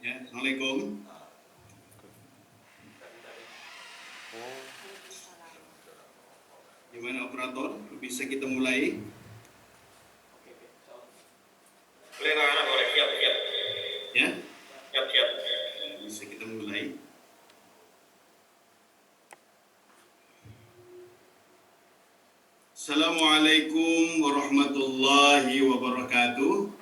Ya, Assalamualaikum. Gimana operator? Bisa kita mulai? Boleh siap. Ya, Siap. bisa kita mulai. Assalamualaikum warahmatullahi wabarakatuh.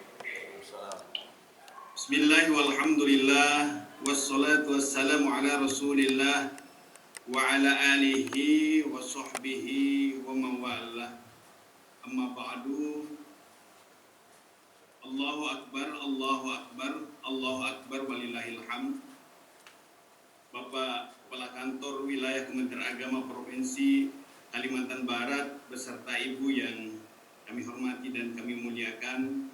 Bismillah walhamdulillah wassalatu wassalamu ala rasulillah wa ala alihi wa sahbihi wa mawalah. Amma ba'du. Allahu akbar, Allahu akbar, Allahu akbar walillahil hamd. Bapak Kepala Kantor Wilayah Kementerian Agama Provinsi Kalimantan Barat beserta Ibu yang kami hormati dan kami muliakan,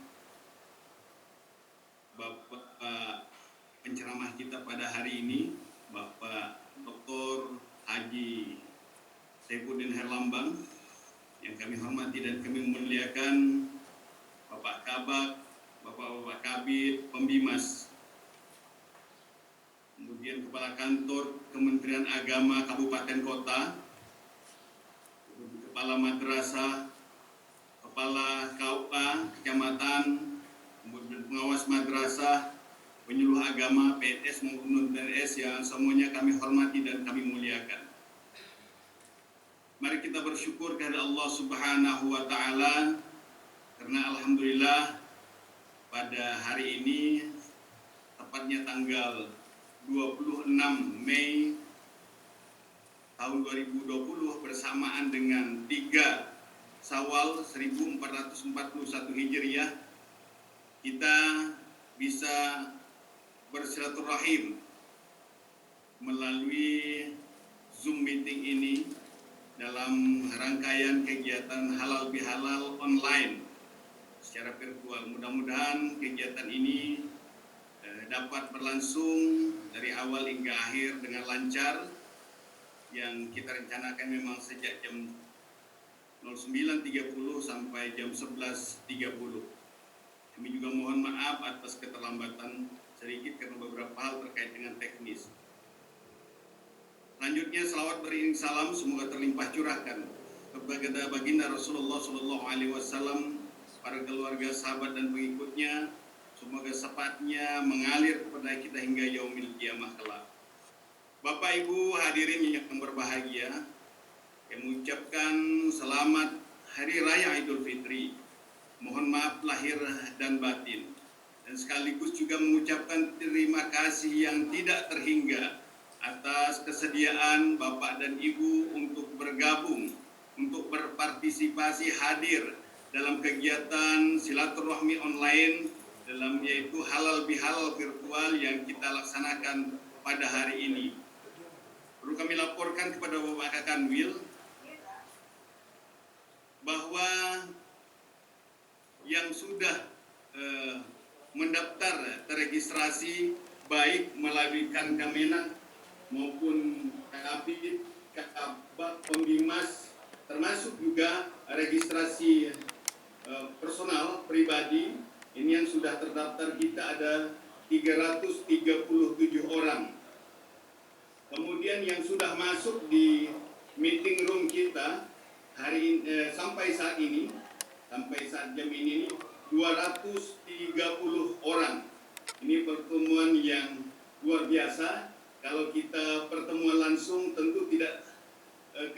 Bapak penceramah kita pada hari ini, Bapak Dr. Haji Saifuddin Herlambang, yang kami hormati dan kami muliakan, Bapak Kabak, Bapak-Bapak Kabid, Pembimas, kemudian Kepala Kantor Kementerian Agama Kabupaten Kota, Kepala Madrasah, Kepala KUA Kecamatan, kemudian pengawas madrasah, penyuluh agama, PNS maupun non-PNS yang semuanya kami hormati dan kami muliakan. Mari kita bersyukur kepada Allah Subhanahu wa Ta'ala, karena alhamdulillah pada hari ini, tepatnya tanggal 26 Mei tahun 2020 bersamaan dengan 3 Syawal 1441 Hijriah, kita bisa bersilaturahim melalui Zoom meeting ini dalam rangkaian kegiatan halal bihalal online secara virtual. Mudah-mudahan kegiatan ini dapat berlangsung dari awal hingga akhir dengan lancar, yang kita rencanakan memang sejak jam 09.30 sampai jam 11.30. Kami juga mohon maaf atas keterlambatan sedikit karena beberapa hal terkait dengan teknis. Selanjutnya selawat beriring salam semoga terlimpah curahkan kepada baginda Rasulullah SAW, para keluarga, sahabat dan pengikutnya, semoga sepatnya mengalir kepada kita hingga yaumil qiyamah kelak. Bapak Ibu hadirin yang berbahagia, yang mengucapkan selamat Hari Raya Idul Fitri. Mohon maaf lahir dan batin. Dan sekaligus juga mengucapkan terima kasih yang tidak terhingga atas kesediaan Bapak dan Ibu untuk bergabung, untuk berpartisipasi hadir dalam kegiatan silaturahmi online, dalam yaitu halal bihalal virtual yang kita laksanakan pada hari ini. Perlu kami laporkan kepada Bapak Kakanwil bahwa yang sudah mendaftar terregistrasi baik melalui Kankemenak maupun Kabid, Kabak, Pembimas, termasuk juga registrasi personal pribadi, ini yang sudah terdaftar kita ada 337 orang. Kemudian yang sudah masuk di meeting room kita sampai saat jam ini 230 orang. Ini pertemuan yang luar biasa. Kalau kita pertemuan langsung tentu tidak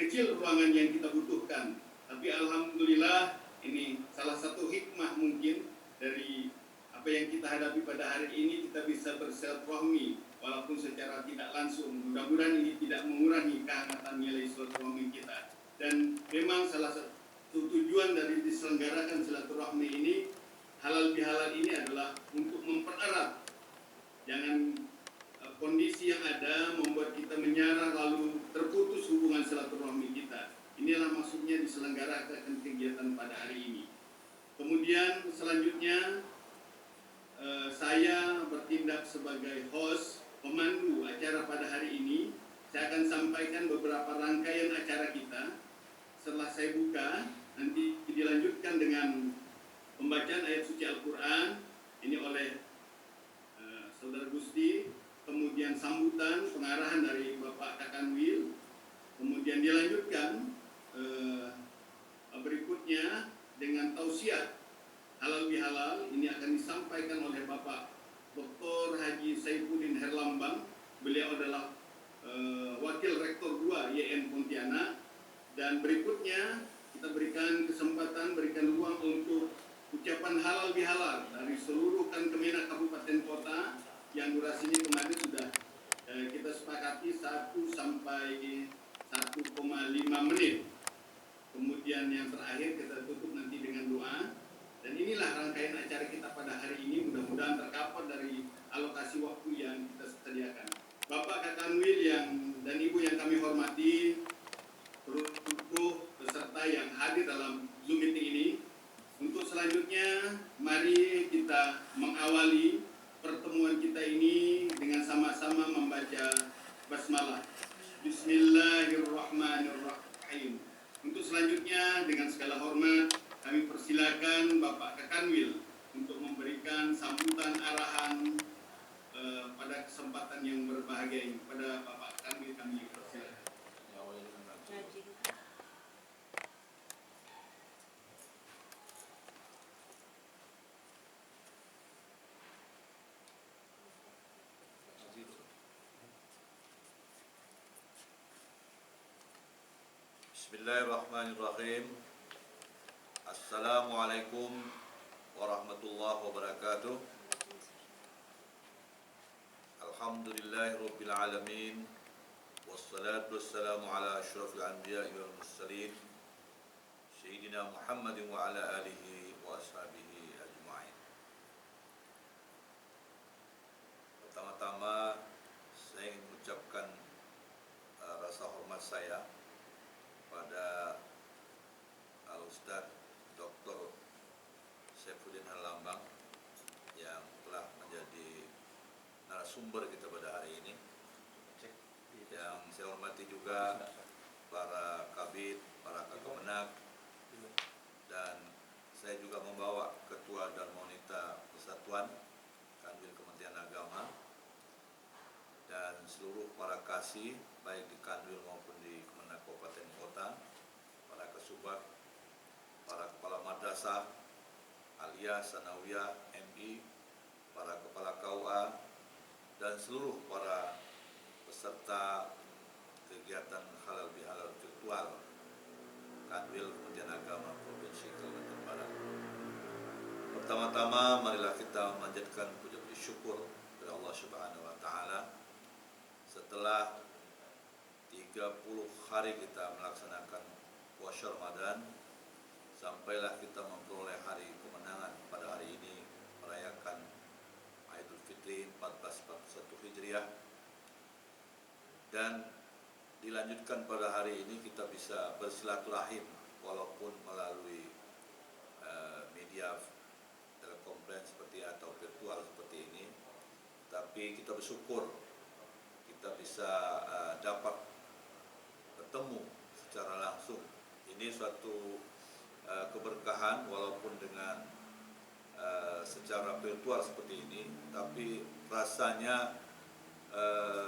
kecil ruangan yang kita butuhkan. Tapi alhamdulillah ini salah satu hikmah mungkin dari apa yang kita hadapi pada hari ini, kita bisa bersilaturahmi walaupun secara tidak langsung. Mudah-mudahan ini tidak mengurangi kehangatan nilai silaturahmi kita. Dan memang salah satu tujuan dari diselenggarakan silaturahmi ini, halal bihalal ini adalah untuk mempererat. Jangan kondisi yang ada membuat kita menyerah lalu terputus hubungan silaturahmi kita. Inilah maksudnya diselenggarakan kegiatan pada hari ini. Kemudian selanjutnya saya bertindak sebagai host, pemandu acara pada hari ini. Saya akan sampaikan beberapa rangkaian acara kita. Setelah saya buka, nanti dilanjutkan dengan pembacaan ayat suci Al-Quran. Ini oleh Saudara Gusti disampaikan oleh Bapak Dr. Haji Saifuddin Herlambang. Beliau adalah Wakil Rektor 2 YN Pontianak. Dan berikutnya kita berikan kesempatan, berikan ruang untuk ucapan halal bihalal dari seluruh Kemenak Kabupaten Kota yang durasinya kemarin sudah kita sepakati 1 sampai 1,5 menit. Kemudian yang terakhir kita tutup nanti dengan doa. Dan inilah rangkaian acara kita pada hari ini. Mudah-mudahan tercover dari alokasi waktu yang kita sediakan. Bapak Kakanwil dan Ibu yang kami hormati, seluruh peserta yang hadir dalam Zoom meeting ini. Untuk selanjutnya, mari kita mengawali pertemuan kita ini dengan sama-sama membaca basmalah. Bismillahirrahmanirrahim. Untuk selanjutnya, dengan segala hormat, kami persilakan Bapak Kakanwil untuk memberikan sambutan arahan pada kesempatan yang berbahagia ini. Pada Bapak Kakanwil kami persilakan. Bismillahirrahmanirrahim. Assalamualaikum warahmatullahi wabarakatuh. Alhamdulillahirabbil alamin. Wassalatu wassalamu ala asyrafil anbiya'i wal mursalin Sayyidina Muhammadin wa ala alihi wa ashabihi ajma'in. Pertama-tama saya ingin mengucapkan rasa hormat saya pada Al-Ustadz Dr. Saifuddin Herlambang yang telah menjadi narasumber kita pada hari ini. Yang saya hormati juga para kabid, para Kemenak, dan saya juga membawa Ketua dan Monita Persatuan Kanwil Kementerian Agama dan seluruh para kasih baik di Kanwil maupun di Kemenak Kabupaten Kota, para Kesubag, para kepala madrasah, Aliyah, Sanawiyah, MI, para kepala KUA, dan seluruh para peserta kegiatan halal bihalal virtual Kanwil Kementerian Agama Provinsi Kalimantan Barat. Pertama-tama marilah kita memanjatkan puji syukur kepada Allah Subhanahu wa taala. Setelah 30 hari kita melaksanakan puasa Ramadan, sampailah kita memperoleh hari kemenangan pada hari ini, merayakan Idul Fitri 1441 Hijriah. Dan dilanjutkan pada hari ini kita bisa bersilaturahim walaupun melalui media telekonferensi seperti atau virtual seperti ini, tapi kita bersyukur kita bisa dapat bertemu secara langsung. Ini suatu keberkahan walaupun dengan secara virtual seperti ini, tapi rasanya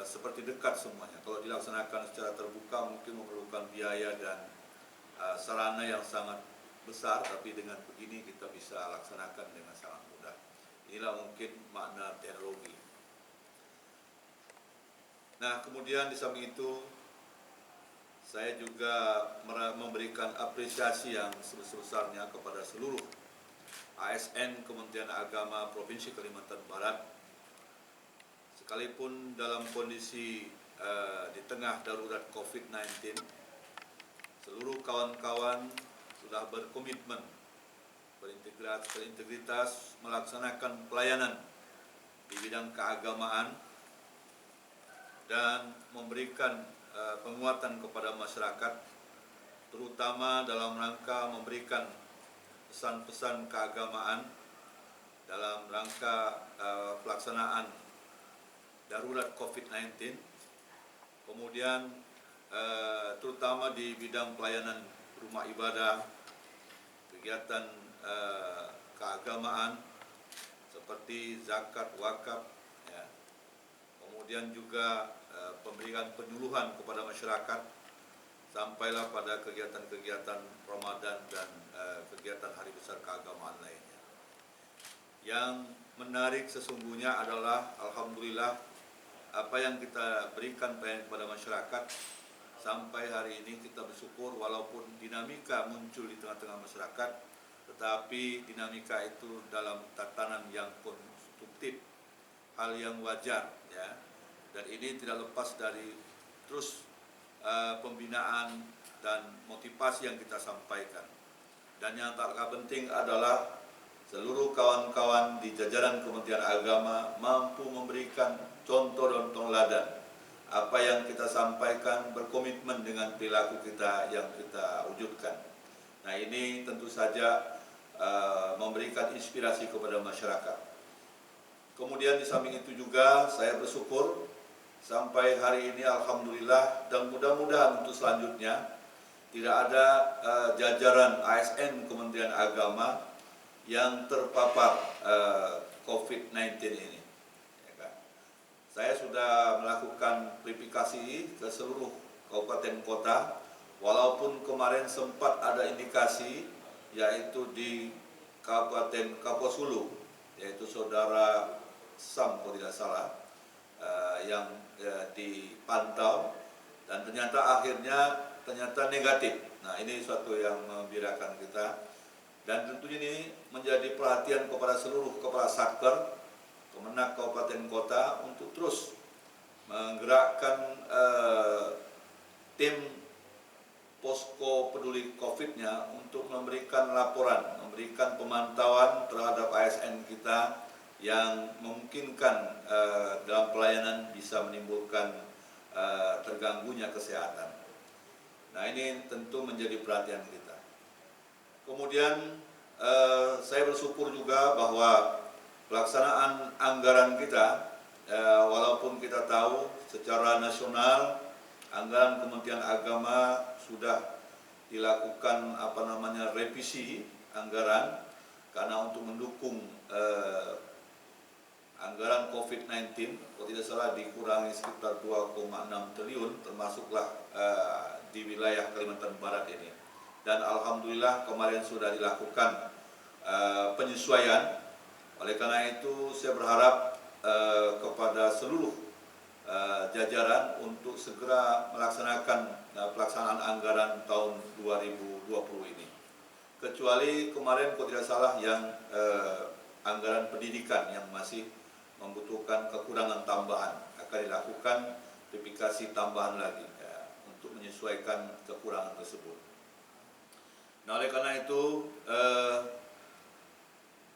seperti dekat semuanya. Kalau dilaksanakan secara terbuka mungkin memerlukan biaya dan sarana yang sangat besar, tapi dengan begini kita bisa laksanakan dengan sangat mudah. Inilah mungkin makna teknologi. Nah, kemudian di samping itu saya juga memberikan apresiasi yang sebesar-besarnya kepada seluruh ASN Kementerian Agama Provinsi Kalimantan Barat. Sekalipun dalam kondisi di tengah darurat COVID-19, seluruh kawan-kawan sudah berkomitmen, berintegritas melaksanakan pelayanan di bidang keagamaan dan memberikan penguatan kepada masyarakat, terutama dalam rangka memberikan pesan-pesan keagamaan dalam rangka pelaksanaan darurat COVID-19, kemudian terutama di bidang pelayanan rumah ibadah, kegiatan keagamaan seperti zakat, wakaf, ya. Kemudian juga pemberian penyuluhan kepada masyarakat sampailah pada kegiatan-kegiatan Ramadan dan kegiatan hari besar keagamaan lainnya. Yang menarik sesungguhnya adalah alhamdulillah apa yang kita berikan kepada masyarakat sampai hari ini kita bersyukur walaupun dinamika muncul di tengah-tengah masyarakat, tetapi dinamika itu dalam tatanan yang konstruktif, hal yang wajar ya. Dan ini tidak lepas dari terus pembinaan dan motivasi yang kita sampaikan. Dan yang tak kalah penting adalah seluruh kawan-kawan di jajaran Kementerian Agama mampu memberikan contoh dan teladan. Apa yang kita sampaikan berkomitmen dengan perilaku kita yang kita wujudkan. Nah ini tentu saja memberikan inspirasi kepada masyarakat. Kemudian di samping itu juga saya bersyukur sampai hari ini alhamdulillah dan mudah-mudahan untuk selanjutnya tidak ada jajaran ASN Kementerian Agama yang terpapar COVID-19 ini. Ya kan? Saya sudah melakukan verifikasi ke seluruh kabupaten kota, walaupun kemarin sempat ada indikasi, yaitu di Kabupaten Kapuas Hulu, yaitu saudara Sam kalau tidak salah, yang dipantau dan ternyata akhirnya negatif. Nah ini suatu yang membirakan kita. Dan tentunya ini menjadi perhatian kepada seluruh kepala satker, Kemenak kabupaten kota untuk terus menggerakkan tim posko peduli COVID-nya untuk memberikan laporan, memberikan pemantauan terhadap ASN kita yang memungkinkan dalam pelayanan bisa menimbulkan terganggunya kesehatan. Nah ini tentu menjadi perhatian kita. Kemudian saya bersyukur juga bahwa pelaksanaan anggaran kita, walaupun kita tahu secara nasional anggaran Kementerian Agama sudah dilakukan revisi anggaran karena untuk mendukung anggaran COVID-19, kalau tidak salah dikurangi sekitar 2,6 triliun termasuklah di wilayah Kalimantan Barat ini. Dan alhamdulillah kemarin sudah dilakukan penyesuaian. Oleh karena itu saya berharap kepada seluruh jajaran untuk segera melaksanakan pelaksanaan anggaran tahun 2020 ini. Kecuali kemarin kalau tidak salah yang anggaran pendidikan yang masih membutuhkan kekurangan tambahan, akan dilakukan verifikasi tambahan lagi untuk menyesuaikan kekurangan tersebut. Nah oleh karena itu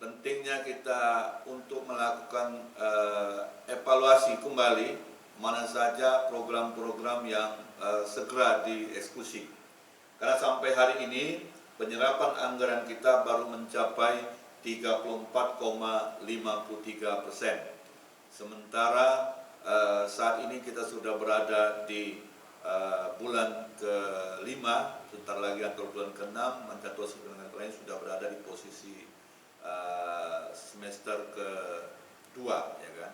pentingnya kita untuk melakukan evaluasi kembali mana saja program-program yang segera dieksekusi. Karena sampai hari ini penyerapan anggaran kita baru mencapai 34,53%. Sementara saat ini kita sudah berada di bulan ke-5, sebentar lagi atau bulan ke-6, mencatat sebenarnya lain sudah berada di posisi semester ke-2 ya kan,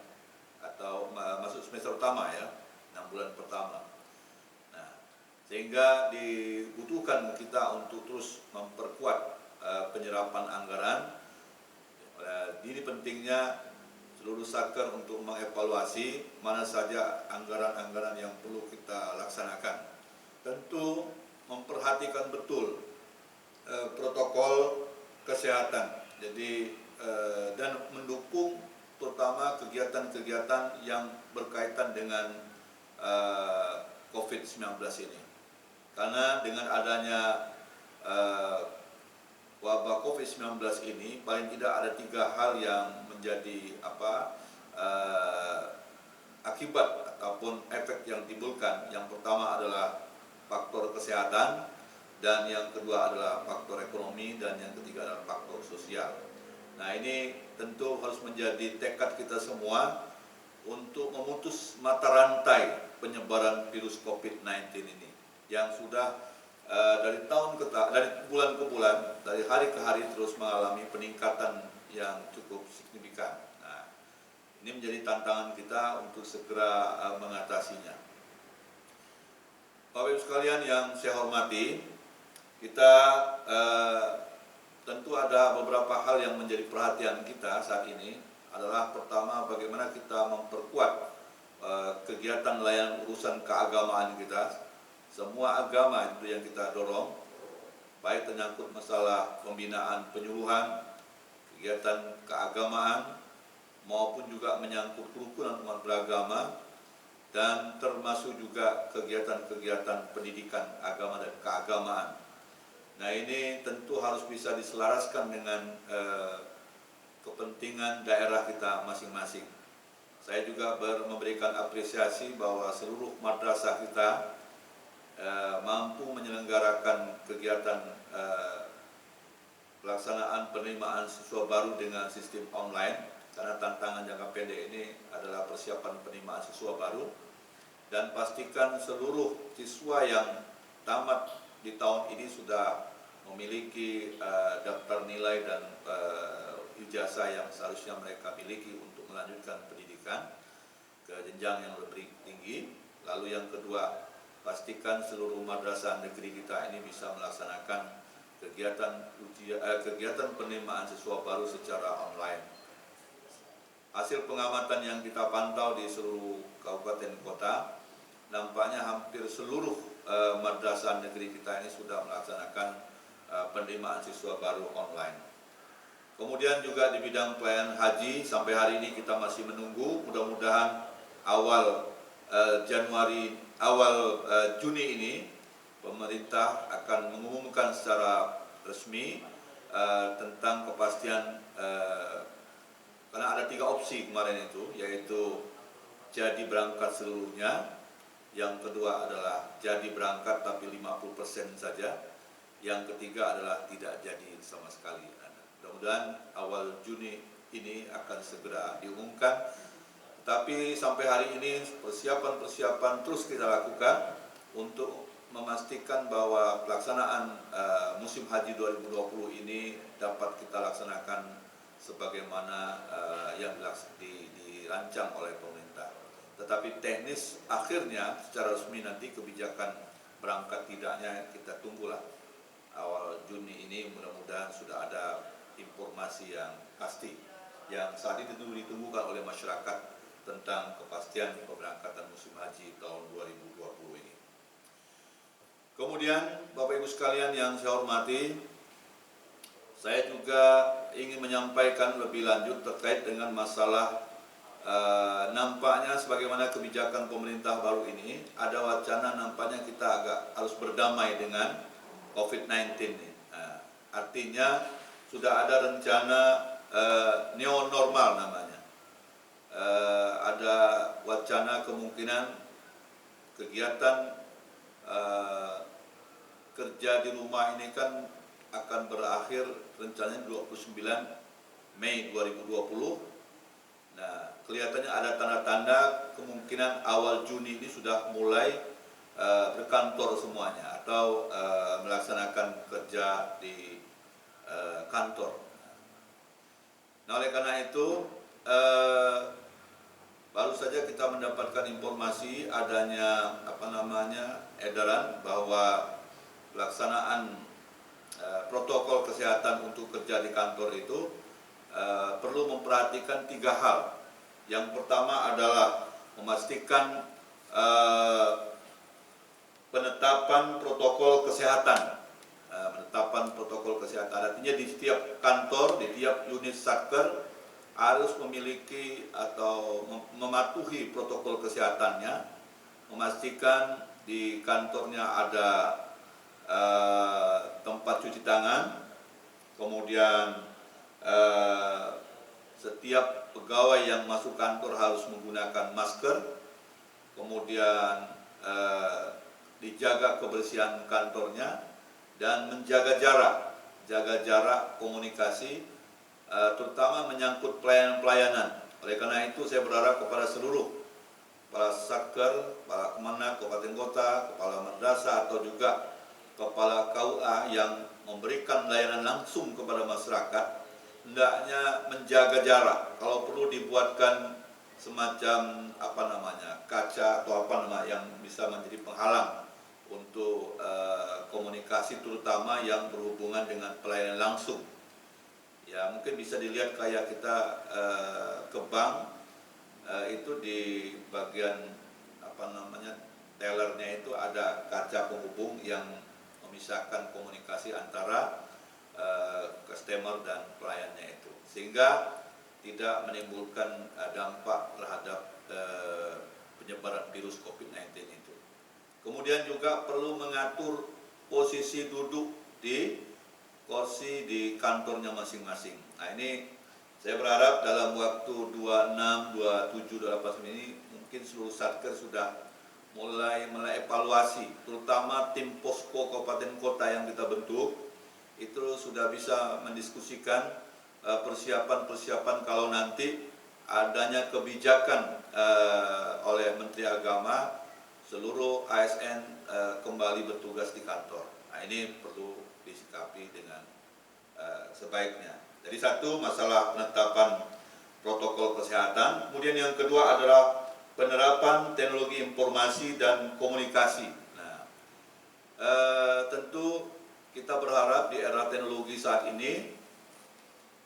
atau masuk semester pertama ya, 6 bulan pertama. Nah, sehingga dibutuhkan kita untuk terus memperkuat penyerapan anggaran. Ini pentingnya seluruh satker untuk mengevaluasi mana saja anggaran-anggaran yang perlu kita laksanakan. Tentu memperhatikan betul protokol kesehatan. Jadi dan mendukung terutama kegiatan-kegiatan yang berkaitan dengan COVID-19 ini. Karena dengan adanya wabah COVID-19 ini paling tidak ada 3 hal yang menjadi akibat ataupun efek yang timbulkan. Yang pertama adalah faktor kesehatan, dan yang kedua adalah faktor ekonomi, dan yang ketiga adalah faktor sosial. Nah ini tentu harus menjadi tekad kita semua untuk memutus mata rantai penyebaran virus COVID-19 ini yang sudah dari bulan ke bulan, dari hari ke hari terus mengalami peningkatan yang cukup signifikan. Nah, ini menjadi tantangan kita untuk segera mengatasinya. Bapak Ibu sekalian yang saya hormati, kita tentu ada beberapa hal yang menjadi perhatian kita saat ini adalah pertama bagaimana kita memperkuat kegiatan layanan urusan keagamaan kita. Semua agama itu yang kita dorong, baik menyangkut masalah pembinaan penyuluhan, kegiatan keagamaan, maupun juga menyangkut kerukunan umat beragama, dan termasuk juga kegiatan-kegiatan pendidikan agama dan keagamaan. Nah, ini tentu harus bisa diselaraskan dengan kepentingan daerah kita masing-masing. Saya juga memberikan apresiasi bahwa seluruh madrasah kita mampu menyelenggarakan kegiatan pelaksanaan penerimaan siswa baru dengan sistem online, karena tantangan jangka pendek ini adalah persiapan penerimaan siswa baru. Dan pastikan seluruh siswa yang tamat di tahun ini sudah memiliki daftar nilai dan ijazah yang seharusnya mereka miliki untuk melanjutkan pendidikan ke jenjang yang lebih tinggi. Lalu yang kedua, pastikan seluruh madrasah negeri kita ini bisa melaksanakan kegiatan penerimaan siswa baru secara online. Hasil pengamatan yang kita pantau di seluruh kabupaten kota, nampaknya hampir seluruh madrasah negeri kita ini sudah melaksanakan penerimaan siswa baru online. Kemudian juga di bidang pelayanan haji, sampai hari ini kita masih menunggu, mudah-mudahan awal Juni ini pemerintah akan mengumumkan secara resmi tentang kepastian, karena ada 3 opsi kemarin itu, yaitu jadi berangkat seluruhnya, yang kedua adalah jadi berangkat tapi 50% saja, yang ketiga adalah tidak jadi sama sekali. Mudah-mudahan awal Juni ini akan segera diumumkan. Tapi sampai hari ini persiapan-persiapan terus kita lakukan untuk memastikan bahwa pelaksanaan musim haji 2020 ini dapat kita laksanakan sebagaimana yang dirancang oleh pemerintah. Tetapi teknis akhirnya secara resmi nanti kebijakan berangkat tidaknya kita tunggulah awal Juni ini, mudah-mudahan sudah ada informasi yang pasti yang saat ini ditunggukan oleh masyarakat tentang kepastian pemberangkatan musim haji tahun 2020 ini. Kemudian Bapak Ibu sekalian yang saya hormati, saya juga ingin menyampaikan lebih lanjut terkait dengan masalah nampaknya sebagaimana kebijakan pemerintah baru ini, ada wacana nampaknya kita agak harus berdamai dengan COVID-19 ini. Artinya sudah ada rencana neo normal namanya. Ada wacana kemungkinan kegiatan kerja di rumah ini kan akan berakhir rencananya 29 Mei 2020. Nah, kelihatannya ada tanda-tanda kemungkinan awal Juni ini sudah mulai berkantor semuanya atau melaksanakan kerja di kantor. Nah, oleh karena itu baru saja kita mendapatkan informasi adanya edaran bahwa pelaksanaan protokol kesehatan untuk kerja di kantor itu perlu memperhatikan 3 hal. Yang pertama adalah memastikan penetapan protokol kesehatan. Artinya di setiap kantor, di tiap unit satker harus memiliki atau mematuhi protokol kesehatannya, memastikan di kantornya ada tempat cuci tangan, kemudian setiap pegawai yang masuk kantor harus menggunakan masker, kemudian dijaga kebersihan kantornya, dan menjaga jarak komunikasi, terutama menyangkut pelayanan. Oleh karena itu saya berharap kepada seluruh para satker, para kemenak, kabupaten kota, kepala madrasah atau juga kepala KUA yang memberikan layanan langsung kepada masyarakat, hendaknya menjaga jarak. Kalau perlu dibuatkan semacam kaca atau yang bisa menjadi penghalang untuk komunikasi, terutama yang berhubungan dengan pelayanan langsung. Ya mungkin bisa dilihat kayak kita ke bank, itu di bagian tellernya itu ada kaca penghubung yang memisahkan komunikasi antara customer dan pelayannya itu, sehingga tidak menimbulkan dampak terhadap penyebaran virus COVID-19 itu. Kemudian juga perlu mengatur posisi duduk di kursi di kantornya masing-masing. Nah ini saya berharap dalam waktu 26, 27, 28 ini mungkin seluruh Satker sudah mulai evaluasi, terutama tim posko kabupaten kota yang kita bentuk, itu sudah bisa mendiskusikan persiapan-persiapan kalau nanti adanya kebijakan oleh Menteri Agama, seluruh ASN kembali bertugas di kantor. Nah ini perlu disikapi dengan sebaiknya. Jadi satu, masalah penetapan protokol kesehatan. Kemudian yang kedua adalah penerapan teknologi informasi dan komunikasi. Nah, tentu kita berharap di era teknologi saat ini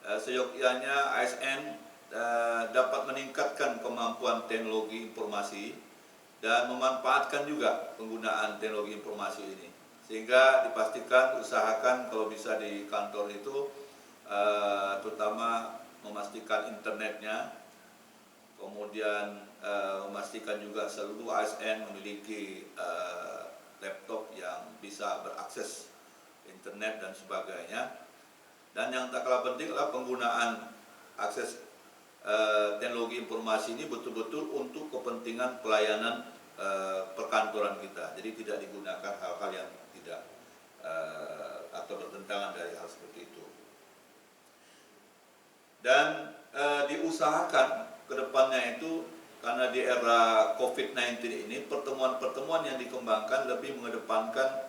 seyogyanya ASN dapat meningkatkan kemampuan teknologi informasi dan memanfaatkan juga penggunaan teknologi informasi ini, sehingga dipastikan, usahakan kalau bisa di kantor itu terutama memastikan internetnya, kemudian memastikan juga seluruh ASN memiliki laptop yang bisa berakses internet dan sebagainya. Dan yang tak kalah penting adalah penggunaan akses teknologi informasi ini betul-betul untuk kepentingan pelayanan perkantoran kita. Jadi tidak digunakan hal-hal yang tidak atau bertentangan dari hal seperti itu. Dan diusahakan ke depannya itu, karena di era COVID-19 ini pertemuan-pertemuan yang dikembangkan lebih mengedepankan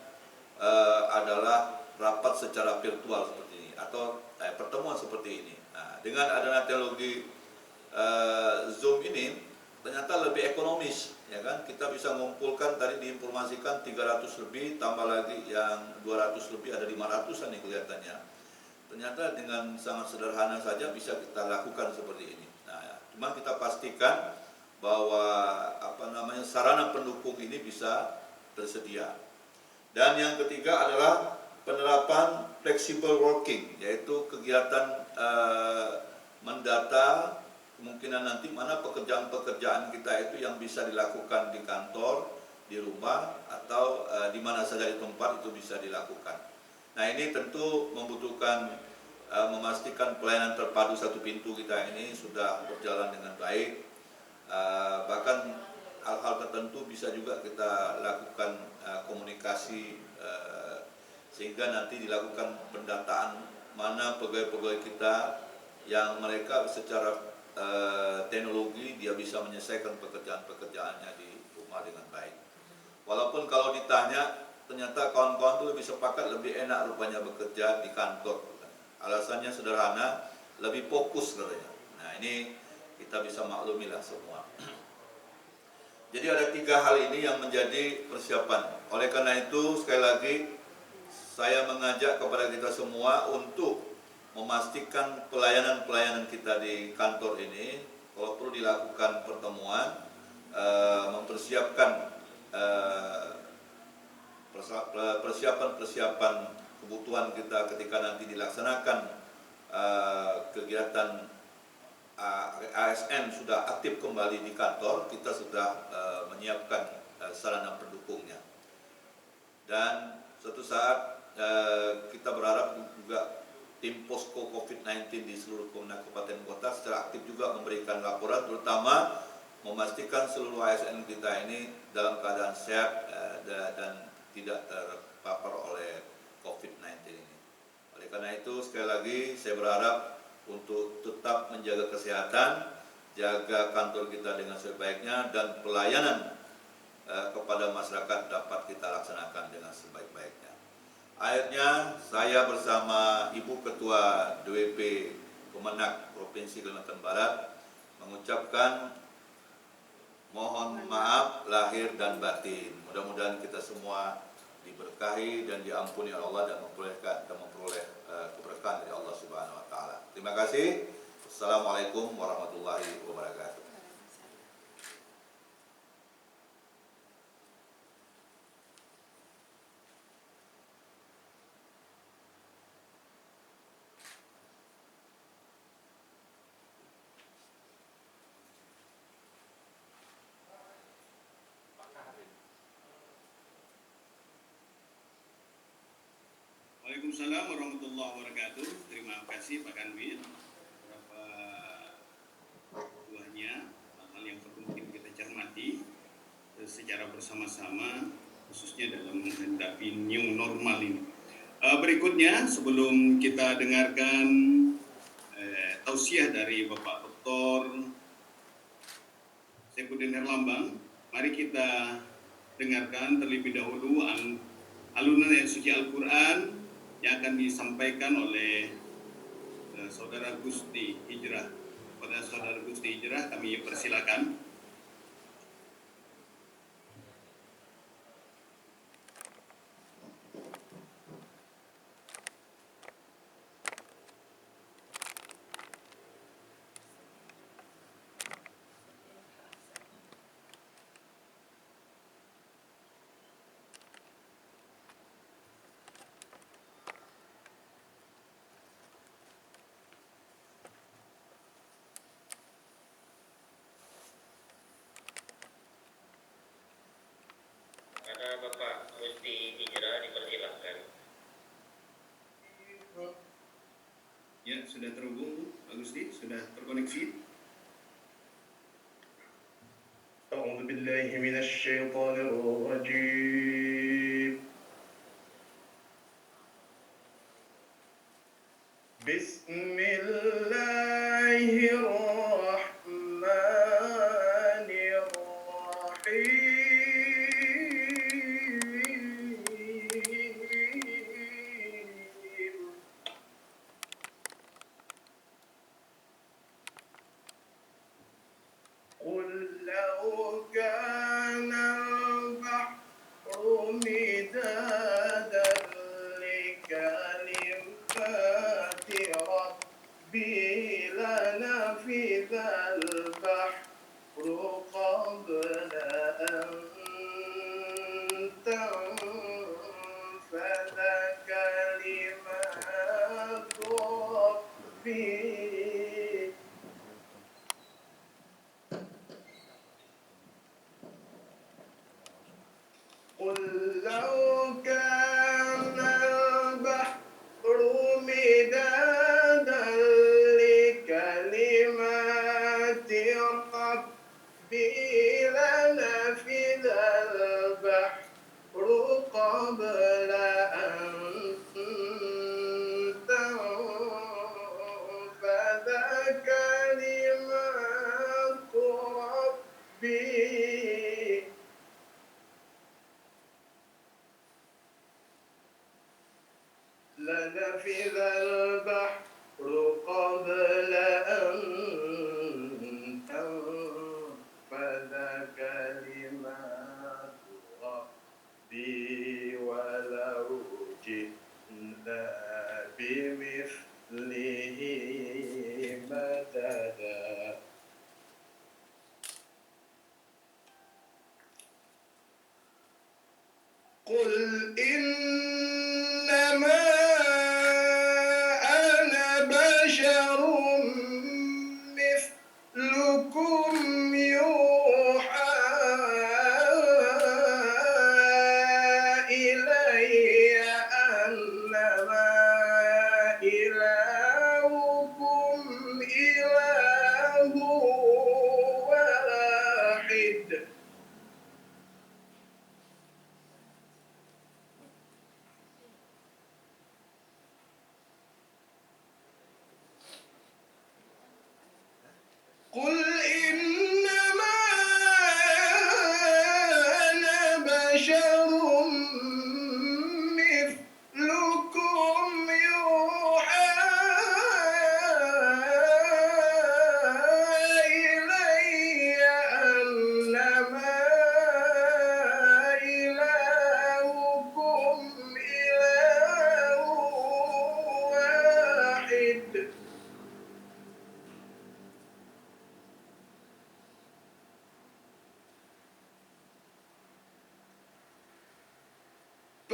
adalah rapat secara virtual seperti ini atau pertemuan seperti ini. Nah, dengan adanya teknologi Zoom ini ternyata lebih ekonomis, ya kan? Kita bisa mengumpulkan, tadi diinformasikan 300 lebih, tambah lagi yang 200 lebih, ada 500-an nih kelihatannya. Ternyata dengan sangat sederhana saja bisa kita lakukan seperti ini. Nah, cuma kita pastikan bahwa sarana pendukung ini bisa tersedia. Dan yang ketiga adalah penerapan flexible working, yaitu kegiatan mendata kemungkinan nanti mana pekerjaan-pekerjaan kita itu yang bisa dilakukan di kantor, di rumah, atau di mana saja di tempat itu bisa dilakukan. Nah ini tentu membutuhkan memastikan pelayanan terpadu satu pintu kita ini sudah berjalan dengan baik. Bahkan hal-hal tertentu bisa juga kita lakukan komunikasi sehingga nanti dilakukan pendataan mana pegawai-pegawai kita yang mereka secara teknologi dia bisa menyelesaikan pekerjaan-pekerjaannya di rumah dengan baik. Walaupun kalau ditanya, ternyata kawan-kawan itu lebih sepakat, lebih enak rupanya bekerja di kantor. Alasannya sederhana, lebih fokus katanya. Nah ini kita bisa maklumilah semua. Jadi ada 3 hal ini yang menjadi persiapan. Oleh karena itu sekali lagi saya mengajak kepada kita semua untuk memastikan pelayanan-pelayanan kita di kantor ini, kalau perlu dilakukan pertemuan, mempersiapkan persiapan kebutuhan kita ketika nanti dilaksanakan kegiatan ASN sudah aktif kembali di kantor, kita sudah menyiapkan sarana pendukungnya. Dan suatu saat kita berharap juga tim posko COVID-19 di seluruh kabupaten kota secara aktif juga memberikan laporan, terutama memastikan seluruh ASN kita ini dalam keadaan sehat dan tidak terpapar oleh COVID-19 ini. Oleh karena itu sekali lagi saya berharap untuk tetap menjaga kesehatan, jaga kantor kita dengan sebaiknya, dan pelayanan kepada masyarakat dapat kita laksanakan dengan sebaik-baiknya. Akhirnya saya bersama Ibu Ketua DWP Kemenak Provinsi Kalimantan Barat mengucapkan mohon maaf lahir dan batin. Mudah-mudahan kita semua diberkahi dan diampuni oleh Allah dan memperoleh keberkahan dari Allah Subhanahu wa taala. Terima kasih. Assalamualaikum warahmatullahi wabarakatuh. Waalaikumsalam warahmatullahi wabarakatuh. Terima kasih Pak Kanwil. Beberapa buahnya hal yang perlu mungkin kita cermati secara bersama-sama, khususnya dalam menghadapi new normal ini. Berikutnya, sebelum kita dengarkan tausiah dari Bapak Dr. Saifuddin Herlambang, mari kita dengarkan terlebih dahulu alunan ayat suci Al-Quran yang akan disampaikan oleh Saudara Gusti Hijrah. Pada Saudara Gusti Hijrah kami persilakan. Ada Bapak Gusti Hijrah, dipersilahkan. Ya, sudah terhubung Pak Gusti, sudah terkoneksi. أعوذ بالله من الشيطان الرجيم بسم الله الرحمن الرحيم قل لو كان البحر مدادا لكلمات ربي لنفذ البحر قبل أن تنفذ كلمات ربي قل لو كان البحر مدادا لكلمات ربي لنفذ البحر قبل أن تنفذ كلمات ربي لنفذ البحر قبل أن تنفذ كلمات ربي ولو جئنا بمثله مددا قل إنما أنا بشر مثلكم يوحى إلي أنما إلهكم إله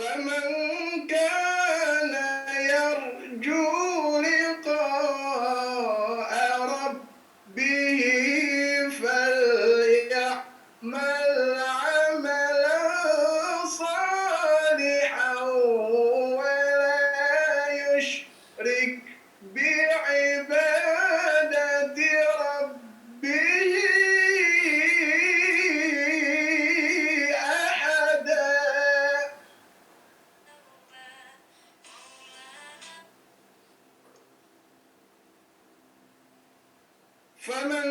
فمن كان يرجو لقاء ربه فليعمل عملا صالحا ولا يشرك بعبادة ربه أحدا. فمن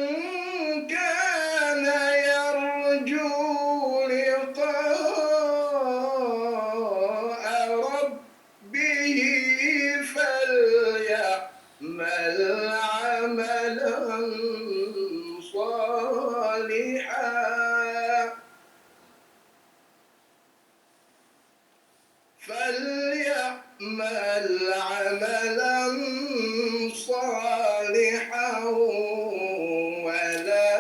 كان يرجو لقاء ربه فليعمل عملا صالحا ولا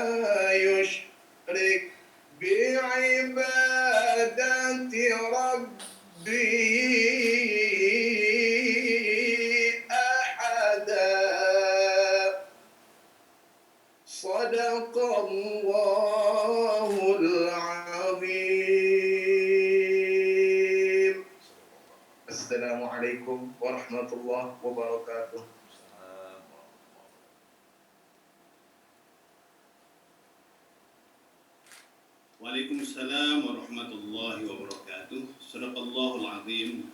يشرك بعبادة ربه أحدا. صدق الله العظيم. السلام عليكم ورحمة الله وبركاته. Waalaikumsalam warahmatullahi wabarakatuh. Sadaqallahul azim.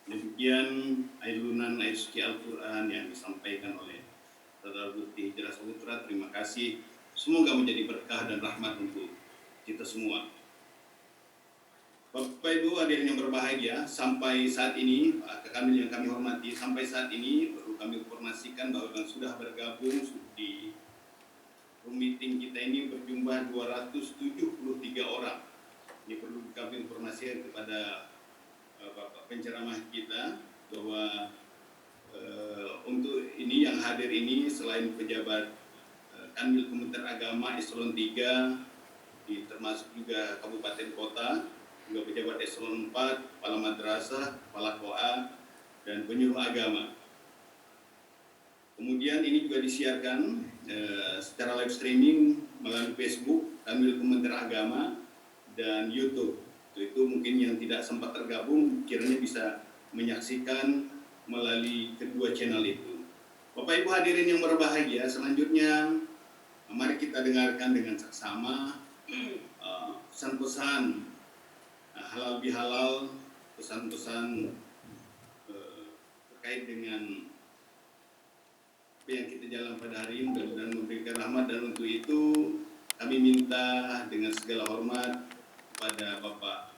Demikian ailunan ayat suci Al-Quran yang disampaikan oleh Saudara Mufti Hijrah Saputra. Terima kasih. Semoga menjadi berkah dan rahmat untuk kita semua. Bapak Ibu hadirin yang berbahagia, sampai saat ini kami yang kami hormati, sampai saat ini perlu kami informasikan bahwa yang sudah bergabung di room meeting kita ini berjumlah 273 orang. Ini perlu kami informasikan kepada Bapak penceramah kita bahwa untuk ini yang hadir ini selain pejabat Kanwil Kementerian Agama Eselon 3, termasuk juga kabupaten kota, juga pejabat Eselon 4, kepala madrasah, kepala koa, dan penyuluh agama. Kemudian ini juga disiarkan secara live streaming melalui Facebook, Kanwil Kementerian Agama, dan YouTube. Itu mungkin yang tidak sempat tergabung, kiranya bisa menyaksikan melalui kedua channel itu. Bapak Ibu hadirin yang berbahagia, selanjutnya mari kita dengarkan dengan seksama pesan-pesan halal bihalal, pesan-pesan terkait dengan apa yang kita jalan pada hari ini dan memberikan rahmat. Dan untuk itu kami minta dengan segala hormat kepada Bapak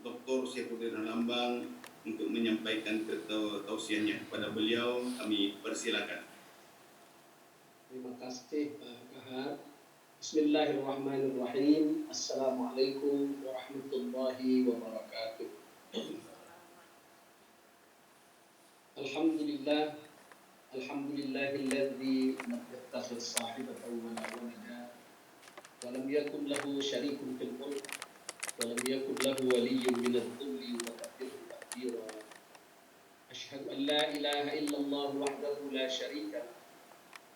Dr. Saifuddin Lambang untuk menyampaikan tausiahnya. Kepada beliau kami persilakan. Terima kasih Pak Kahar. Bismillahirrahmanirrahim. Assalamualaikum warahmatullahi wabarakatuh. Alhamdulillah. Alhamdulillahilladzi lam yattakhidh sahibatan wa la walada wa lam yakul lahu syarikun fil mulk wa lam yakul lahu waliyyun min adh-dhulli wa kabbirhu takbira. Asyhadu an la ilaha illallah wahdahu la syarika lahu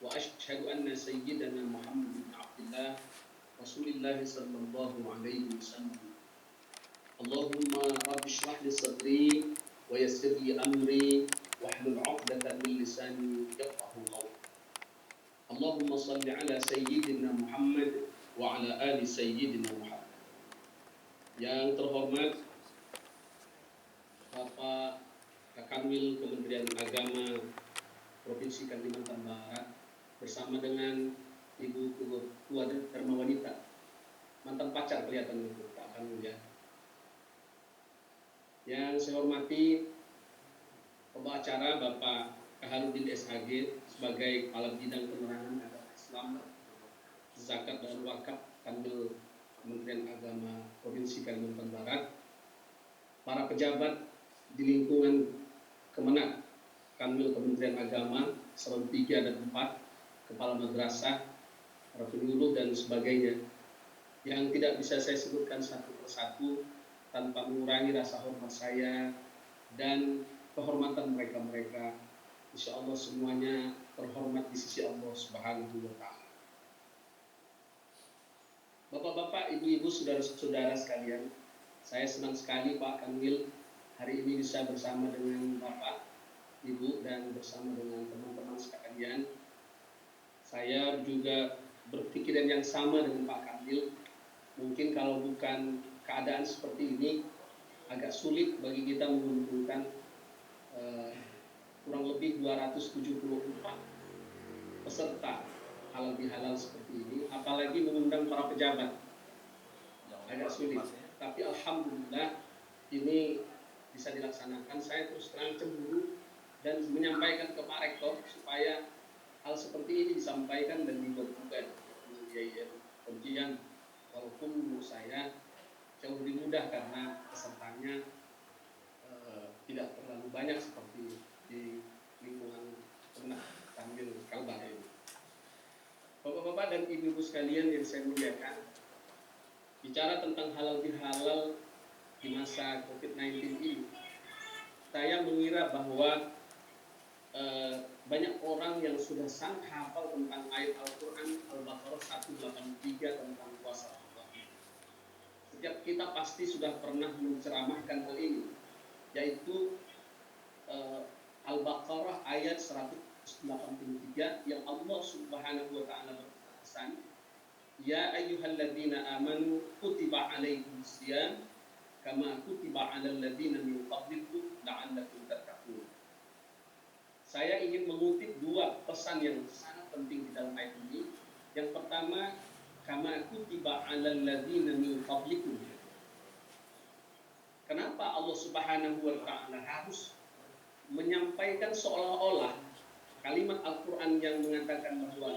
wa asyhadu anna sayyidana Muhammad bin Abdullah Rasulillah sallallahu alaihi wasallam. Allahumma rabbi shrah li sadri wa yassir li amri wahlul 'uqdatam min lisani yafqahu qawli. Allahumma shalli ala sayyidina Muhammad wa ala ali sayyidina Muhammad. Yang terhormat Bapak Kanwil Kementerian Agama Provinsi Kalimantan Barat bersama dengan Ibu Ketua Dharma Wanita, mantan pacar kelihatan itu Pak Kanwil ya. Yang saya hormati pembawa acara Bapak Kaharudin SHG sebagai Kepala Bidang Penerangan Agama Islam, Zakat dan Wakaf Kanwil Kementerian Agama Provinsi Kalimantan Barat, para pejabat di lingkungan Kemenak Kanwil Kementerian Agama Eselon 3 dan 4, kepala madrasah, para penyuluh dan sebagainya, yang tidak bisa saya sebutkan satu persatu, tanpa mengurangi rasa hormat saya dan kehormatan mereka-mereka. Insya Allah semuanya terhormat di sisi Allah Subhanahu wa Ta'ala. Bapak-bapak, ibu-ibu, saudara-saudara sekalian, saya senang sekali Pak Kamil hari ini bisa bersama dengan Bapak, Ibu, dan bersama dengan teman-teman sekalian. Saya juga berpikiran yang sama dengan Pak Kamil. Mungkin kalau bukan keadaan seperti ini, agak sulit bagi kita mengumpulkan kurang lebih 274 peserta halal bihalal seperti ini, apalagi mengundang para pejabat. Agak sulit. Tapi alhamdulillah ini bisa dilaksanakan. Saya terus terang cemburu dan menyampaikan ke Pak Rektor supaya hal seperti ini disampaikan dan dibuat biaya ujian. Walaupun menurut saya jauh lebih mudah karena pesertanya tidak terlalu banyak seperti di lingkungan Kamil Kalbar ini. Bapak-bapak dan ibu-ibu sekalian yang saya muliakan, bicara tentang halal bihalal di masa COVID-19 ini, saya mengira bahwa banyak orang yang sudah sangat hafal tentang ayat Al-Quran Al-Baqarah 183 tentang puasa Allah. Setiap kita pasti sudah pernah menceramahkan hal ini, yaitu Al-Baqarah ayat 183 yang Allah Subhanahu wa Ta'ala berpesan, Ya ayyuhalladzina amanu kutiba alaikumus syiyam kama kutiba alal ladzina min qablikum la'allakum tattaqun. Saya ingin mengutip dua pesan yang sangat penting di dalam ayat ini. Yang pertama, kama kutiba alal ladzina min qablikum. Kenapa Allah Subhanahu wa Ta'ala harus menyampaikan seolah-olah kalimat Al-Quran yang mengatakan bahwa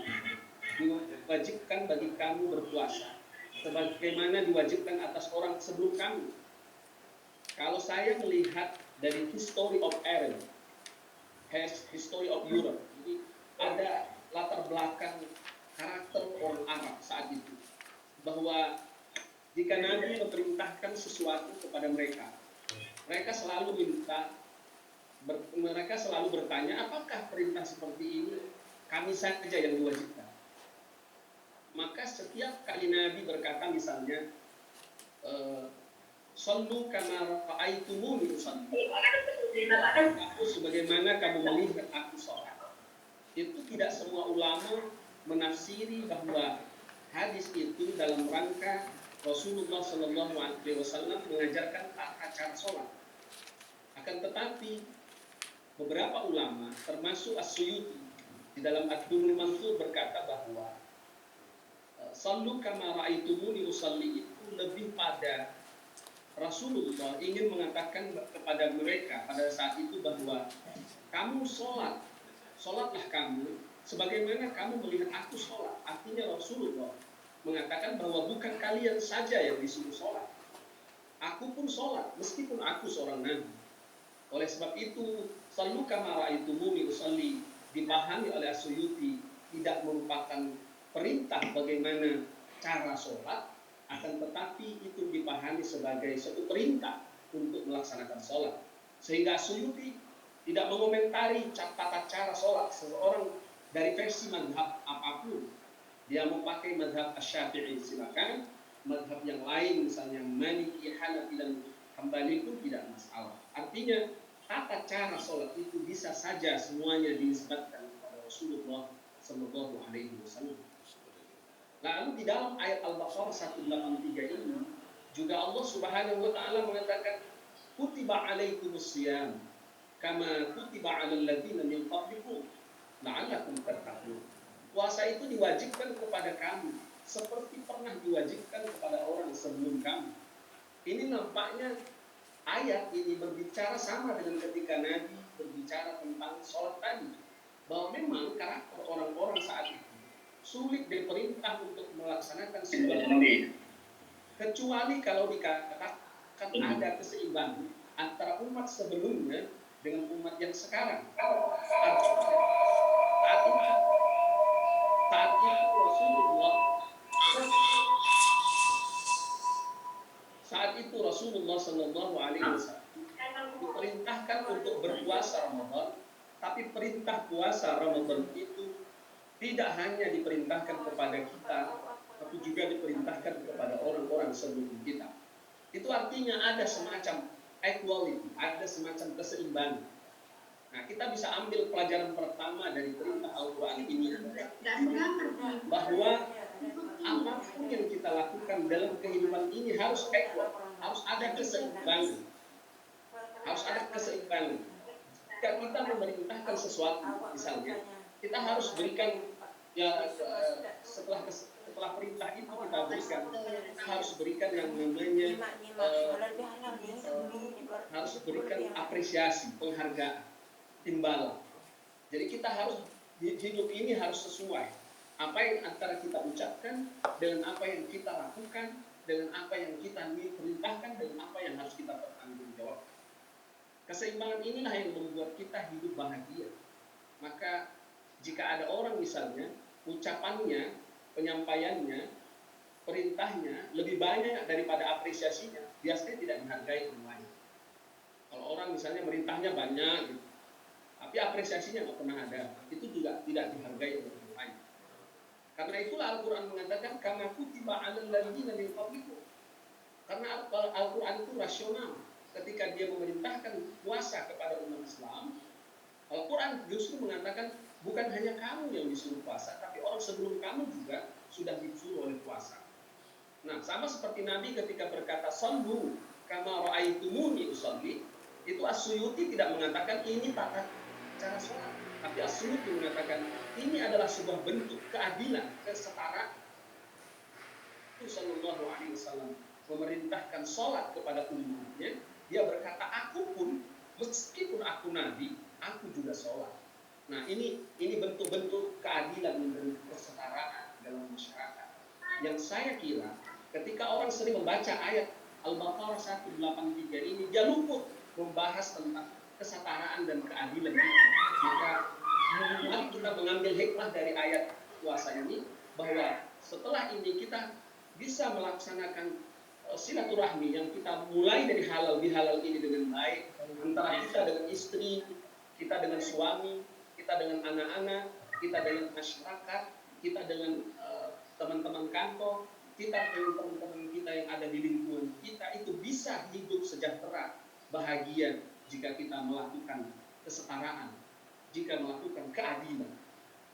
diwajibkan bagi kamu berpuasa sebagaimana diwajibkan atas orang sebelum kamu. Kalau saya melihat dari history of Iran, history of Europe, jadi ada latar belakang karakter orang Arab saat itu, bahwa jika Nabi memerintahkan sesuatu kepada mereka, mereka selalu bertanya, apakah perintah seperti ini kami saja yang diwajibkan? Maka setiap kali Nabi berkata misalnya, Sallu kama ra'aitumuni usalli, aku sebagaimana kamu melihat aku sholat. Itu tidak semua ulama menafsiri bahwa hadis itu dalam rangka Rasulullah Shallallahu Alaihi Wasallam mengajarkan tata cara sholat. Akan tetapi beberapa ulama, termasuk As-Suyuti di dalam Ad-Durrul Mansur berkata bahwa Sallu kama ra'aitumuni usalli itu lebih pada Rasulullah ingin mengatakan kepada mereka pada saat itu bahwa kamu sholatlah kamu sebagaimana kamu melihat aku sholat. Artinya Rasulullah mengatakan bahwa bukan kalian saja yang disuruh sholat, aku pun sholat meskipun aku seorang nabi. Oleh sebab itu, Sallu kama ra'aitumuni usalli dipahami oleh As-Suyuti tidak merupakan perintah bagaimana cara sholat, akan tetapi itu dipahami sebagai suatu perintah untuk melaksanakan sholat. Sehingga As-Suyuti tidak mengomentari tata cara sholat seseorang dari versi madhab apapun. Dia mau pakai madhab Asy-Syafi'i silakan, madhab yang lain misalnya Maliki, Hanafi dan Hambali itu tidak masalah. Artinya tata cara sholat itu bisa saja semuanya dinisbatkan kepada Rasulullah Sallallahu Alaihi Wasallam. Lalu di dalam ayat Al-Baqarah 183 ini juga Allah Subhanahu wa Ta'ala mengatakan kutiba alaikumus syiyam kama kutiba alal ladzina min qablikum la'allakum tattaqun. Puasa itu diwajibkan kepada kamu seperti pernah diwajibkan kepada orang sebelum kamu. Ini nampaknya ayat ini berbicara sama dengan ketika Nabi berbicara tentang sholat tadi, bahwa memang karakter orang-orang saat itu sulit diperintah untuk melaksanakan sebuah sholat, kecuali kalau dikatakan ada keseimbangan antara umat sebelumnya dengan umat yang sekarang. Saat itu Rasulullah Tetapi perintah puasa Ramadan itu tidak hanya diperintahkan kepada kita, tapi juga diperintahkan kepada orang-orang sebelum kita. Itu artinya ada semacam equality, ada semacam keseimbangan. Nah, kita bisa ambil pelajaran pertama dari perintah Al-Quran ini bahwa apapun yang kita lakukan dalam kehidupan ini harus equal, harus ada keseimbangan. Harus ada keseimbangan. Jika kita memerintahkan sesuatu, misalnya, kita harus berikan setelah perintah itu kita berikan, kita harus berikan yang namanya harus berikan apresiasi, penghargaan, timbalan. Jadi kita harus hidup ini harus sesuai apa yang antara kita ucapkan dengan apa yang kita lakukan, dengan apa yang kita perintahkan, dengan apa yang harus kita pertanggungjawabkan. Keseimbangan inilah yang membuat kita hidup bahagia. Maka jika ada orang misalnya ucapannya, penyampaiannya, perintahnya lebih banyak daripada apresiasinya, biasanya tidak dihargai orang lain. Kalau orang misalnya merintahnya banyak gitu, tapi apresiasinya nggak pernah ada, itu juga tidak dihargai oleh orang lain. Karena itulah Al-Quran mengatakan kama kutiba 'alal ladzina min qablikum. Karena Al-Quran itu rasional. Ketika dia memerintahkan puasa kepada umat Islam, Al-Quran justru mengatakan bukan hanya kamu yang disuruh puasa, tapi orang sebelum kamu juga sudah disuruh oleh puasa. Nah, sama seperti Nabi ketika berkata sallu kama ra'aitumuni usolli, itu As-Suyuti tidak mengatakan ini tata cara sholat, tapi As-Suyuti mengatakan ini adalah sebuah bentuk keadilan, kesetaraan. Itu Sallallahu Alaihi Wasallam memerintahkan sholat kepada umatnya. Dia berkata, aku pun meskipun aku Nabi, aku juga sholat. Nah, ini bentuk-bentuk keadilan, bentuk kesetaraan dalam masyarakat. Yang saya kira, ketika orang sering membaca ayat Al-Baqarah 183 ini, dia luput membahas tentang kesetaraan dan keadilan ini. Maka mari kita mengambil hikmah dari ayat puasa ini, bahwa setelah ini kita bisa melaksanakan silaturahmi yang kita mulai dari halal bihalal ini dengan baik, antara kita dengan istri, kita dengan suami, kita dengan anak-anak, kita dengan masyarakat, kita dengan teman-teman kantor, kita dengan teman-teman kita yang ada di lingkungan kita, itu bisa hidup sejahtera, bahagia jika kita melakukan kesetaraan, jika melakukan keadilan.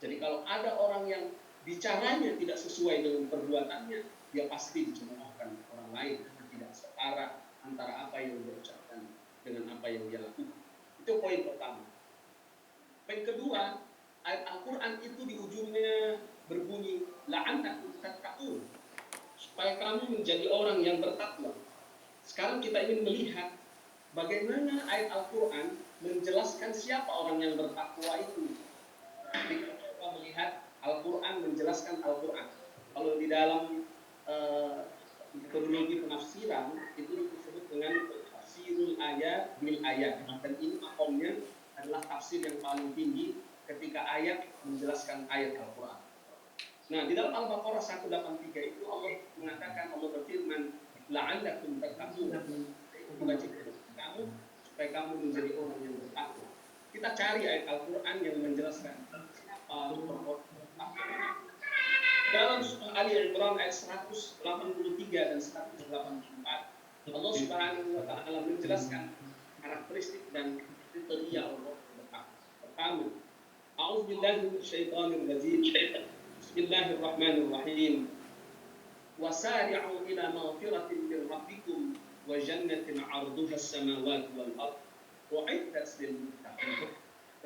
Jadi kalau ada orang yang bicaranya tidak sesuai dengan perbuatannya, dia pasti dicemoohkan orang lain, tidak setara antara apa yang dia ucapkan dengan apa yang dia lakukan. Itu poin pertama. Poin kedua, ayat Al-Quran itu di ujungnya berbunyi la'annakum tattaqun, supaya kamu menjadi orang yang bertakwa. Sekarang kita ingin melihat bagaimana ayat Al-Quran menjelaskan siapa orang yang bertakwa itu. Kita melihat Al-Quran menjelaskan Al-Quran. Kalau di dalam metodologi penafsiran itu disebut dengan tafsirul ayat bil ayat. Dan ini makomnya adalah tafsir yang paling tinggi ketika ayat menjelaskan ayat Al-Quran. Nah, di dalam Al-Baqarah 183 itu Allah mengatakan, Allah berfirman, la'allakum tattaqun. Kamu supaya kamu menjadi orang yang bertakwa. Kita cari ayat Al-Quran yang menjelaskan dalam surah Ali Imran ayat 183 dan 184, Allah Subhanahu wa taala menjelaskan karakteristik dan kriteria Allah bertakwa. Pertama, a'udzubillahi minasyaitonir rajim. Bismillahirrahmanirrahim. Wasari'u ila maghfiratin min rabbikum wa jannatin 'arduha as-samawati wal ardh u'iddat lil muttaqin.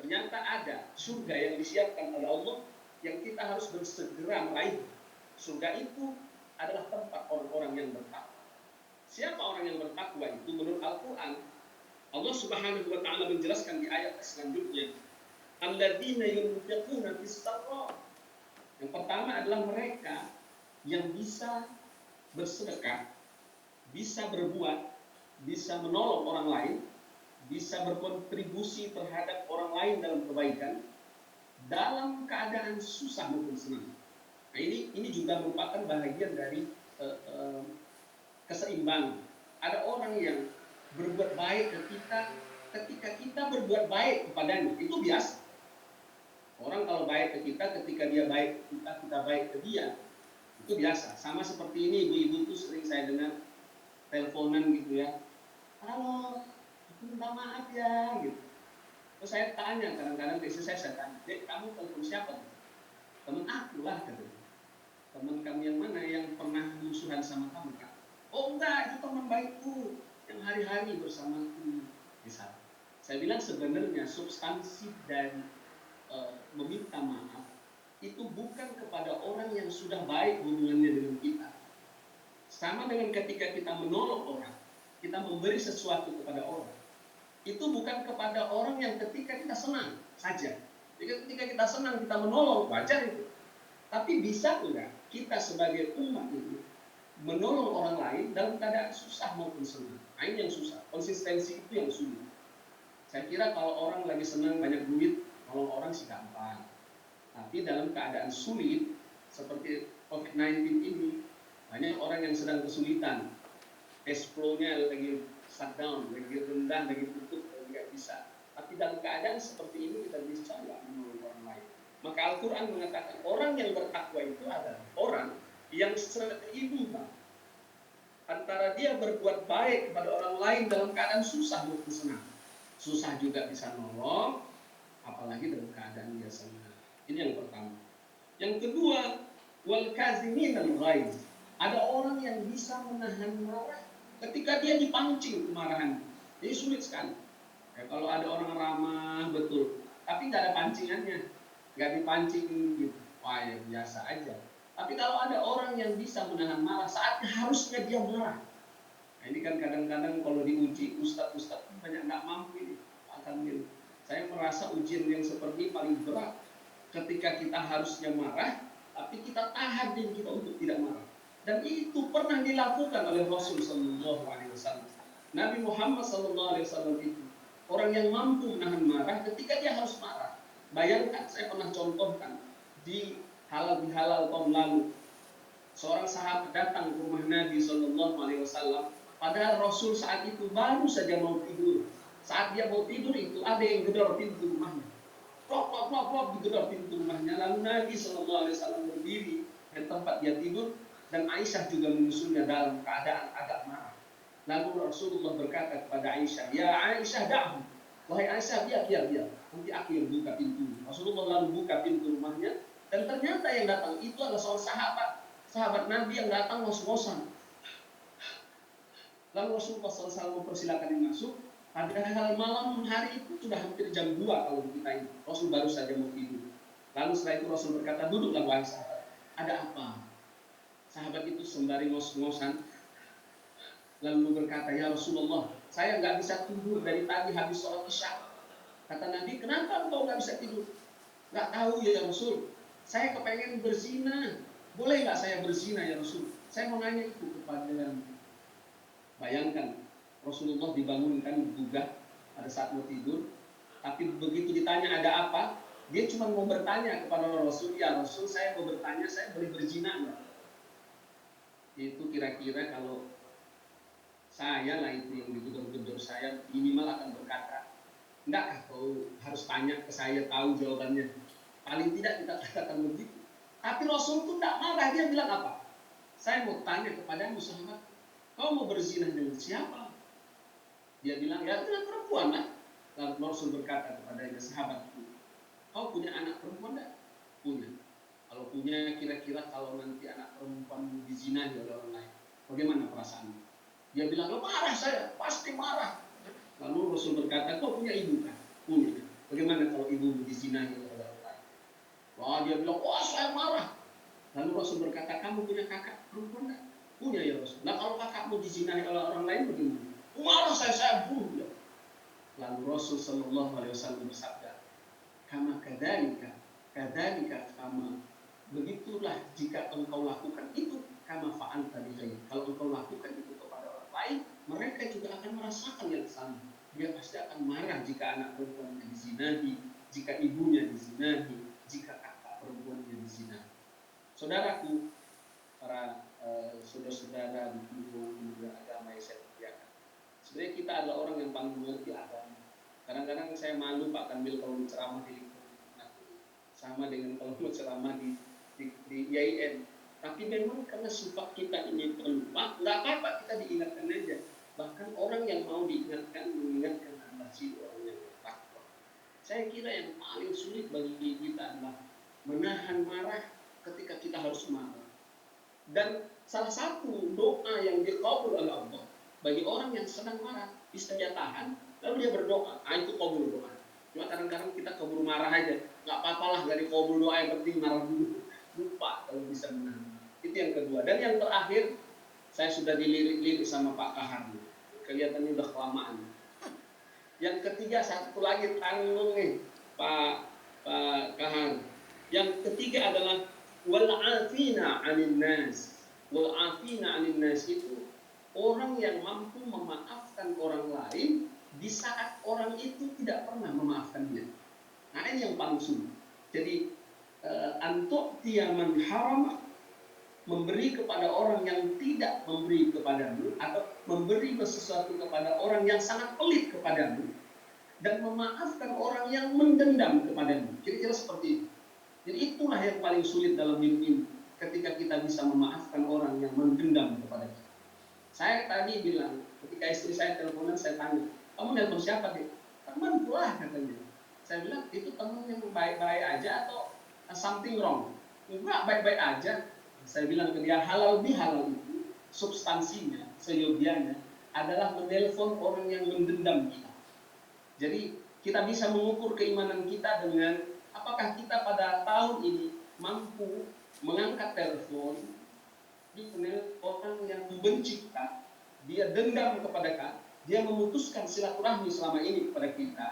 Ternyata ada surga yang disiapkan oleh Allah yang kita harus bersegera meraih. Surga itu adalah tempat orang-orang yang bertakwa. Siapa orang yang bertakwa itu? Menurut Al-Quran, Allah Subhanahu wa taala menjelaskan di ayat selanjutnya, alladzina yunfiquna fis-sarra. Yang pertama adalah mereka yang bisa bersedekah, bisa berbuat, bisa menolong orang lain, bisa berkontribusi terhadap orang lain dalam kebaikan, dalam keadaan susah maupun senang. Nah, ini juga merupakan bahagian dari keseimbangan. Ada orang yang berbuat baik ke kita, ketika kita berbuat baik kepadanya, itu biasa. baik ke kita, ketika dia baik ke kita, kita baik ke dia. Itu biasa. Sama seperti ini, ibu-ibu tuh sering saya dengar teleponan gitu ya. Halo, aku minta maaf ya gitu. Terus saya tanya, kadang-kadang ke istri saya tanya, Dek, kamu telepon siapa? Temen aku lah katanya. Teman kamu yang mana yang pernah musuhan sama kamu kan? Oh enggak, itu teman baikku yang hari-hari bersamaku. Misal, saya bilang sebenarnya substansi dari meminta maaf itu bukan kepada orang yang sudah baik hubungannya dengan kita. Sama dengan ketika kita menolong orang, kita memberi sesuatu kepada orang. Itu bukan kepada orang yang ketika kita senang saja. Jadi ketika kita senang, kita menolong, wajar itu. Tapi bisa enggak kita sebagai umat ini menolong orang lain dalam keadaan susah maupun senang? Nah, ini yang susah. Konsistensi itu yang sulit. Saya kira kalau orang lagi senang banyak duit, nolong orang sih gampang. Tapi dalam keadaan sulit seperti COVID-19 ini, banyak orang yang sedang kesulitan. Cash flow-nya lagi shutdown, lagi rendah, lagi tutup, nggak bisa. Tapi dalam keadaan seperti ini kita bisa nggak menolong orang lain? Maka Al-Quran mengatakan orang yang bertakwa itu adalah orang yang seimbang antara dia berbuat baik kepada orang lain dalam keadaan susah maupun senang. Susah juga bisa nolong, apalagi dalam keadaan dia senang. Ini yang pertama. Yang kedua, wal kazimin al-ghaiz. Ada orang yang bisa menahan marah ketika dia dipancing kemarahan. Ini sulit sekali. Ya, kalau ada orang ramah betul, tapi nggak ada pancingannya, nggak dipancing gitu, wah ya biasa aja. Tapi kalau ada orang yang bisa menahan marah saat harusnya dia marah, nah ini kan kadang-kadang kalau diuji ustadz banyak nggak mampu ini akan gitu. Saya merasa ujian yang seperti paling berat ketika kita harusnya marah, tapi kita tahan diri kita untuk tidak marah. Dan itu pernah dilakukan oleh Rasul Sallallahu Alaihi Wasallam. Nabi Muhammad Sallallahu Alaihi Wasallam itu orang yang mampu menahan marah ketika dia harus marah. Bayangkan, saya pernah contohkan di halal tahun lalu, seorang sahabat datang ke rumah Nabi Sallallahu Alaihi Wasallam. Padahal Rasul saat itu baru saja mau tidur. Saat dia mau tidur itu ada yang gedor pintu rumahnya. Plok digedor pintu rumahnya. Lalu Nabi Sallallahu Alaihi Wasallam berdiri di tempat dia tidur dan Aisyah juga menyusulnya dalam keadaan agak marah. Lalu Rasulullah berkata kepada Aisyah, ya Aisyah da'hu. Wahai Aisyah, biar. Nanti aku yang buka pintu. Rasulullah lalu buka pintu rumahnya. Dan ternyata yang datang itu adalah seorang sahabat Nabi yang datang ngos-ngosan. Lalu Rasulullah SAW mempersilakan dia masuk. Padahal malam hari itu sudah hampir jam 2 kalau kita ini. Rasul baru saja mau tidur. Lalu setelah itu Rasul berkata, duduklah wahai sahabat. Ada apa? Sahabat itu sembari ngos-ngosan. Lalu berkata, ya Rasulullah, saya nggak bisa tidur dari tadi habis sholat isya. Kata Nabi, kenapa engkau nggak bisa tidur? Nggak tahu ya Rasul. Saya kepengen berzina. Boleh nggak saya berzina ya Rasul? Saya mau nanya itu kepada Nabi. Bayangkan, Rasulullah dibangunkan juga pada saat mau tidur. Tapi begitu ditanya ada apa, dia cuma mau bertanya kepada Rasul, ya Rasul saya mau bertanya, saya boleh berzina nggak? Itu kira-kira kalau saya lah itu yang digedor-gedor saya minimal akan berkata, enggak, kau harus tanya ke saya tahu jawabannya. Paling tidak kita katakan begitu. Tapi Rasul itu tidak marah, dia bilang apa? Saya mau tanya kepadamu sahabat, kau mau berzina dengan siapa? Dia bilang, ya dengan perempuan lah. Lalu Rasul berkata kepadanya, sahabatku, kau punya anak perempuan enggak? Punya. Kalau punya, kira-kira kalau nanti anak perempuan dizinahi oleh orang lain, bagaimana perasaanmu? Dia bilang, marah saya, pasti marah. Lalu Rasul berkata, kau punya ibu kan? Punya. Bagaimana kalau ibu dizinahi oleh orang lain? Wah, dia bilang, wah saya marah. Lalu Rasul berkata, kamu punya kakak perempuan enggak? Punya ya Rasul. Nah kalau kakakmu dizinahi oleh orang lain bagaimana? Marah saya bunuh dia. Lalu Rasul Sallallahu Alaihi Wasallam bersabda, kama kadalika kama, begitulah jika engkau lakukan itu, kama fa'alta bi ghairi. Kalau engkau lakukan itu kepada orang lain, mereka juga akan merasakan yang sama. Dia pasti akan marah jika anak perempuannya dizinahi, jika ibunya dizinahi, jika kakak perempuannya dizinahi. Saudaraku, para saudara-saudara di dunia agama yang saya muliakan, sebenarnya kita adalah orang yang paling mengerti agama. Kadang-kadang saya malu Pak Kamil kalau ceramah di lingkungan sama sama dengan kalau mau ceramah di IAIN. Tapi memang karena sifat kita ini pelupa, nggak apa-apa kita diingatkan aja. Bahkan orang yang mau diingatkan, mengingatkan adalah si orang yang bertakwa. Saya kira yang paling sulit bagi kita adalah menahan marah ketika kita harus marah. Dan salah satu doa yang dikabul oleh Allah bagi orang yang sedang marah, bisa dia tahan, lalu dia berdoa. Itu kabul doa. Cuma kadang-kadang kita keburu marah aja. Nggak apa-apalah dari kabul doa, yang penting marah dulu. Lupa kalau bisa menahan. Itu yang kedua. Dan yang terakhir, saya sudah dilirik-lirik sama Pak Kahar. Kelihatannya udah kelamaan. Yang ketiga, satu lagi tanggung nih Pak Kahar. Yang ketiga adalah wal'afina 'anil nas. Wal'afina 'anil nas itu orang yang mampu memaafkan orang lain di saat orang itu tidak pernah memaafkan dia. Nah, ini yang paling sulit. Jadi antuk tiaman haram, memberi kepada orang yang tidak memberi kepadamu, atau memberi sesuatu kepada orang yang sangat pelit kepadamu, dan memaafkan orang yang mendendam kepadamu. Kira-kira seperti itu. Jadi itulah yang paling sulit dalam hidup ini, ketika kita bisa memaafkan orang yang mendendam kepada kita. Saya tadi bilang, ketika istri saya teleponan, saya tanya, kamu nelpon siapa deh? Teman pula katanya. Saya bilang, itu teman yang baik-baik aja atau something wrong? Enggak, baik-baik aja. Saya bilang ke dia, halal bihalal itu substansinya, seyogianya adalah menelpon orang yang mendendam kita. Jadi kita bisa mengukur keimanan kita dengan apakah kita pada tahun ini mampu mengangkat telepon di orang yang membenci kita, dia dendam kepada kita, dia memutuskan silaturahmi selama ini kepada kita,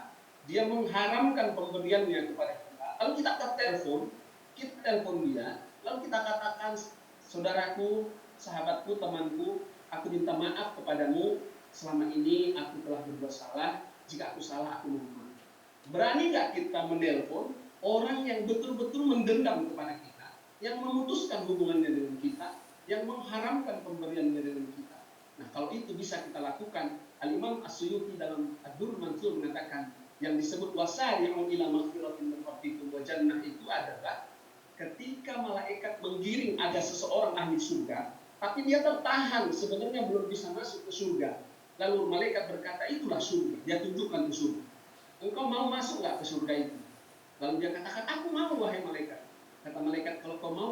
dia mengharamkan pemberiannya kepada kita, lalu kita telepon dia, lalu kita katakan, saudaraku, sahabatku, temanku, aku minta maaf kepadamu, selama ini aku telah berbuat salah, jika aku salah aku mohon maaf. Berani nggak kita menelpon orang yang betul-betul mendendam kepada kita, yang memutuskan hubungannya dengan kita, yang mengharamkan pemberiannya dengan kita? Nah, kalau itu bisa kita lakukan, Al-Imam As-Suyuti dalam Ad-Durrul Mansur mengatakan, yang disebut wasari'u ila maghfiratin min rabbikum wa jannah itu adalah ketika malaikat menggiring ada seseorang ahli surga, tapi dia tertahan, sebenarnya belum bisa masuk ke surga. Lalu malaikat berkata, itulah surga. Dia tunjukkan ke surga. Engkau mau masuk nggak ke surga itu? Lalu dia katakan, aku mau wahai malaikat. Kata malaikat, kalau kau mau